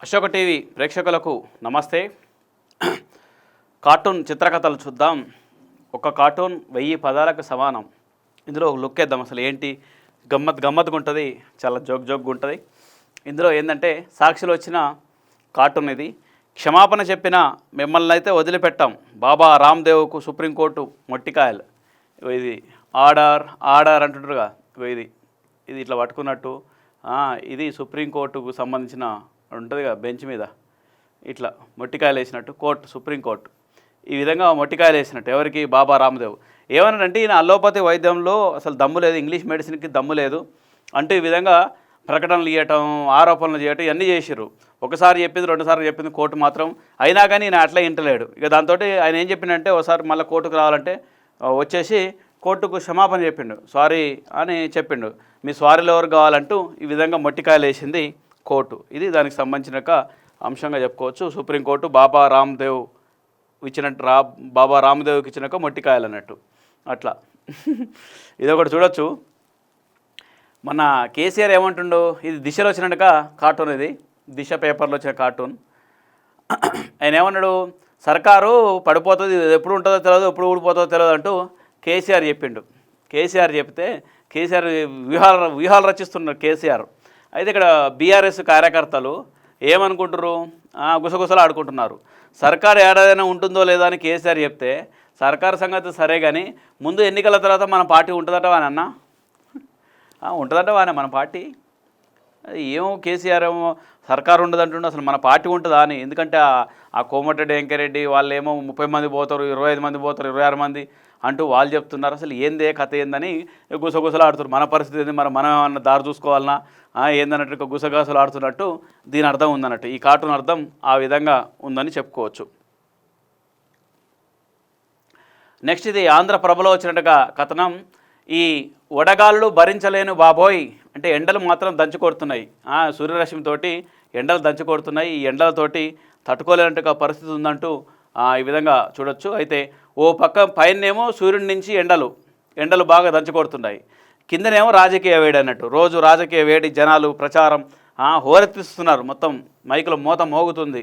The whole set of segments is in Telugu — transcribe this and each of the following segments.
అశోక టీవీ ప్రేక్షకులకు నమస్తే. కార్టూన్ చిత్రకథలు చూద్దాం. ఒక కార్టూన్ 1000 పదాలకు సమానం. ఇందులో ఒక లుక్ వేద్దాం. అసలు ఏంటి గమ్మత్తుగా ఉంటుంది, చాలా జోక్గా ఉంటుంది. ఇందులో ఏంటంటే సాక్షిలో వచ్చిన కార్టూన్ ఇది. క్షమాపణ చెప్పిన మిమ్మల్ని అయితే వదిలిపెట్టాం, బాబా రామ్దేవ్కు సుప్రీంకోర్టు మొట్టికాయలు. ఇది ఆర్డర్ అంటుంటారుగా, ఇది ఇది ఇట్లా పట్టుకున్నట్టు. ఇది సుప్రీంకోర్టుకు సంబంధించిన ఉంటుందిగా, బెంచ్ మీద ఇట్లా మొట్టికాయలు వేసినట్టు సుప్రీంకోర్టు ఈ విధంగా మొట్టికాయలు వేసినట్టు. ఎవరికి? బాబా రామ్దేవ్. ఏమన్నాడంటే, ఈయన అల్లోపతి వైద్యంలో అసలు దమ్ము లేదు, ఇంగ్లీష్ మెడిసిన్కి దమ్ము లేదు అంటూ ఈ విధంగా ప్రకటనలు ఇవ్వటం, ఆరోపణలు చేయటం ఇవన్నీ చేసిర్రు. ఒకసారి చెప్పింది, రెండుసార్లు చెప్పింది కోర్టు మాత్రం. అయినా కానీ ఈయన అట్లా ఇంటలేడు. ఇక దాంతో ఆయన ఏం చెప్పిండంటే, ఒకసారి మళ్ళీ కోర్టుకు రావాలంటే వచ్చేసి కోర్టుకు క్షమాపణ చెప్పిండు, సారీ అని చెప్పిండు. మీ సారీలు ఎవరు కావాలంటూ ఈ విధంగా మొట్టికాయలు వేసింది కోర్టు. ఇది దానికి సంబంధించిన అంశంగా చెప్పుకోవచ్చు. సుప్రీంకోర్టు బాబా రామ్దేవ్కి ఇచ్చినాక మొట్టికాయలు అన్నట్టు అట్లా. ఇదొకటి చూడొచ్చు. మన కేసీఆర్ ఏమంటుండో, ఇది దిశలో వచ్చినట్టుగా కార్టూన్, ఇది దిశ పేపర్లో వచ్చిన కార్టూన్. ఆయన ఏమన్నాడు, సర్కారు పడిపోతుంది, ఎప్పుడు ఉంటుందో తెలియదు, ఎప్పుడు ఊడిపోతుందో తెలియదు అంటూ కేసీఆర్ చెప్పిండు. కేసీఆర్ చెప్తే కేసీఆర్ వ్యూహాలు రచిస్తున్నారు కేసీఆర్. అయితే ఇక్కడ బీఆర్ఎస్ కార్యకర్తలు ఏమనుకుంటారు, గుసగుసలు ఆడుకుంటున్నారు. సర్కారు ఏడాదైనా ఉంటుందో లేదో అని కేసీఆర్ చెప్తే, సర్కారు సంగతి సరే కానీ ముందు ఎన్నికల తర్వాత మన పార్టీ ఉంటుందట వాని అన్న, ఉంటుందట వానే మన పార్టీ. ఏమో కేసీఆర్ ఏమో సర్కారు ఉండదంటుండే, అసలు మన పార్టీ ఉంటుందా అని. ఎందుకంటే ఆ కోమటిరెడ్డి వెంకరెడ్డి వాళ్ళు ఏమో 30 మంది పోతారు, 25 మంది పోతారు, 26 మంది అంటూ వాళ్ళు చెప్తున్నారు. అసలు ఏందే కథ ఏందని గుసగుసలు ఆడుతున్నారు. మన పరిస్థితి ఏంది, మనం ఏమన్నా దారి చూసుకోవాలన్నా ఏందన్నట్టు గుసగుసలు ఆడుతున్నట్టు దీని అర్థం ఉందన్నట్టు. ఈ కార్టూన్ అర్థం ఆ విధంగా ఉందని చెప్పుకోవచ్చు. నెక్స్ట్ ఇది ఆంధ్రప్రభలో వచ్చినట్టుగా కథనం. ఈ వడగాళ్ళు భరించలేను బాబోయ్ అంటే ఎండలు మాత్రం దంచుకొడుతున్నాయి. సూర్యరశ్మితోటి ఎండలు దంచుకొడుతున్నాయి. ఈ ఎండలతోటి తట్టుకోలేనట్టుగా పరిస్థితి ఉందంటూ ఈ విధంగా చూడొచ్చు. అయితే ఓ పక్క పైనేమో సూర్యుడి నుంచి ఎండలు బాగా దంచుకొడుతున్నాయి, కిందనేమో రాజకీయ వేడి అన్నట్టు. రోజు రాజకీయ వేడి, జనాలు ప్రచారం హోరెత్తిస్తున్నారు. మొత్తం మైకుల మోత మోగుతుంది,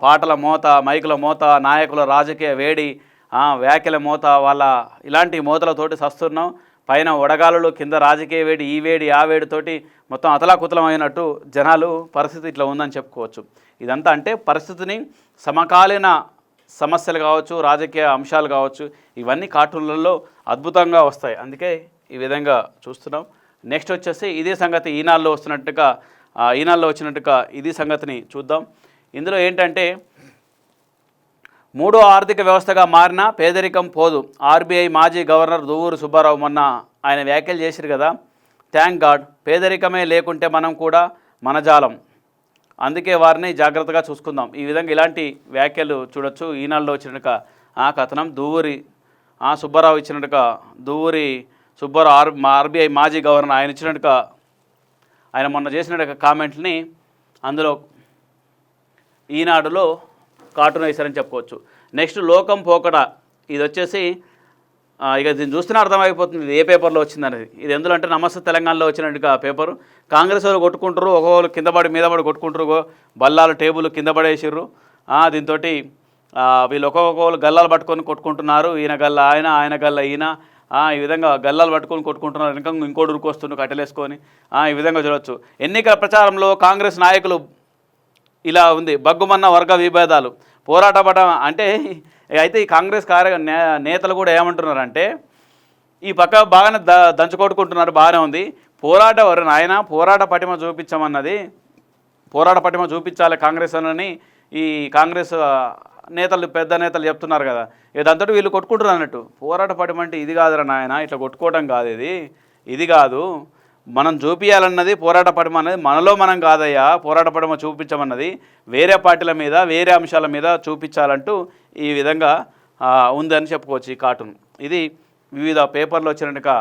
పాటల మోత, మైకుల మోత, నాయకుల రాజకీయ వేడి, వ్యాఖ్యల మోత, వాళ్ళ ఇలాంటి మోతలతోటి సస్తున్నాం. పైన వడగాలులు, కింద రాజకీయ వేడి, ఈ వేడి ఆ వేడితోటి మొత్తం అతలాకుతలం అయినట్టు జనాలు పరిస్థితి ఇట్లా ఉందని చెప్పుకోవచ్చు. ఇదంతా అంటే పరిస్థితిని సమకాలీన సమస్యలు కావచ్చు, రాజకీయ అంశాలు కావచ్చు, ఇవన్నీ కార్టూన్లలో అద్భుతంగా వస్తాయి. అందుకే ఈ విధంగా చూస్తున్నాం. నెక్స్ట్ వచ్చేసి ఇదే సంగతి ఈనాడులో వచ్చినట్టుగా ఇది సంగతిని చూద్దాం. ఇందులో ఏంటంటే, మూడో ఆర్థిక వ్యవస్థగా మారిన పేదరికం పోదు. ఆర్బీఐ మాజీ గవర్నర్ దువ్వూరు సుబ్బారావు మొన్న ఆయన వ్యాఖ్యలు చేశారు కదా, థ్యాంక్ గాడ్ పేదరికమే లేకుంటే మనం కూడా మనజాలం, అందుకే వారిని జాగ్రత్తగా చూసుకుందాం. ఈ విధంగా ఇలాంటి వ్యాఖ్యలు చూడొచ్చు. ఈనాడులో వచ్చినట్టుగా కథనం. దువ్వూరి సుబ్బారావు ఇచ్చినట్టుగా, దువ్వూరి సుబ్బారావు ఆర్బీఐ మాజీ గవర్నర్ ఆయన ఇచ్చినట్టుగా, ఆయన మొన్న చేసినట్టుగా కామెంట్ని అందులో ఈనాడులో కార్టూన్ వేశారని చెప్పుకోవచ్చు. నెక్స్ట్ లోకం పోకడ. ఇది వచ్చేసి ఇక దీన్ని చూస్తూనే అర్థమైపోతుంది ఇది ఏ పేపర్లో వచ్చిందనేది. ఇది ఎందులో అంటే నమస్తే తెలంగాణలో వచ్చినట్టుగా పేపరు. కాంగ్రెస్ వాళ్ళు కొట్టుకుంటారు, ఒక్కొక్కరు కింద పడి మీద పడి కొట్టుకుంటారు, బల్లాలు టేబుల్ కింద పడేసిర్రు. దీంతో వీళ్ళు ఒక్కొక్కరు గల్లాలు పట్టుకొని కొట్టుకుంటున్నారు. ఈయన గల్ల ఆయన గల్ల ఈయన, ఈ విధంగా గల్లాలు పట్టుకొని కొట్టుకుంటున్నారు. వెనక ఇంకోటి ఉరుకొస్తుండ్రు కట్టెలేసుకొని. ఈ విధంగా చూడవచ్చు. ఎన్నికల ప్రచారంలో కాంగ్రెస్ నాయకులు ఇలా ఉంది, బగ్గుమన్న వర్గ విభేదాలు, పోరాట పడడం అంటే. అయితే ఈ కాంగ్రెస్ నేతలు కూడా ఏమంటున్నారంటే, ఈ పక్క బాగానే దంచుకొట్టుకుంటున్నారు, బాగానే ఉంది, పోరాట పటిమ చూపించమన్నది, పోరాట పటిమ చూపించాలి కాంగ్రెస్ అని ఈ కాంగ్రెస్ నేతలు, పెద్ద నేతలు చెప్తున్నారు కదా. దాంతో వీళ్ళు కొట్టుకుంటున్నారు అన్నట్టు. పోరాట పటిమ అంటే ఇది కాదురా నాయన, ఇట్లా కొట్టుకోవడం కాదు, ఇది కాదు, మనం చూపించాలన్నది పోరాట పటిమ అనేది మనలో మనం కాదయ్యా, పోరాట పటిమ చూపించమన్నది వేరే పార్టీల మీద, వేరే అంశాల మీద చూపించాలంటూ ఈ విధంగా ఉందని చెప్పుకోవచ్చు ఈ కార్టూన్. ఇది వివిధ పేపర్లో వచ్చినట్టుగా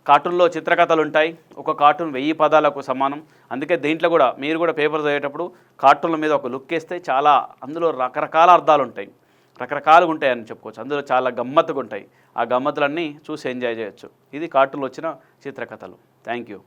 కార్టూన్లో చిత్రకథలు ఉంటాయి. ఒక కార్టూన్ 1000 పదాలకు సమానం. అందుకే దీంట్లో కూడా మీరు కూడా పేపర్ చదివేటప్పుడు కార్టూన్ల మీద ఒక లుక్ వేస్తే చాలా అందులో రకరకాల అర్థాలు ఉంటాయి, రకరకాలుగా ఉంటాయని చెప్పుకోవచ్చు. అందులో చాలా గమ్మత్తుగా ఉంటాయి. ఆ గమ్మత్తులన్నీ చూసి ఎంజాయ్ చేయొచ్చు. ఇది కార్టూన్లో వచ్చిన చిత్రకథలు. Thank you.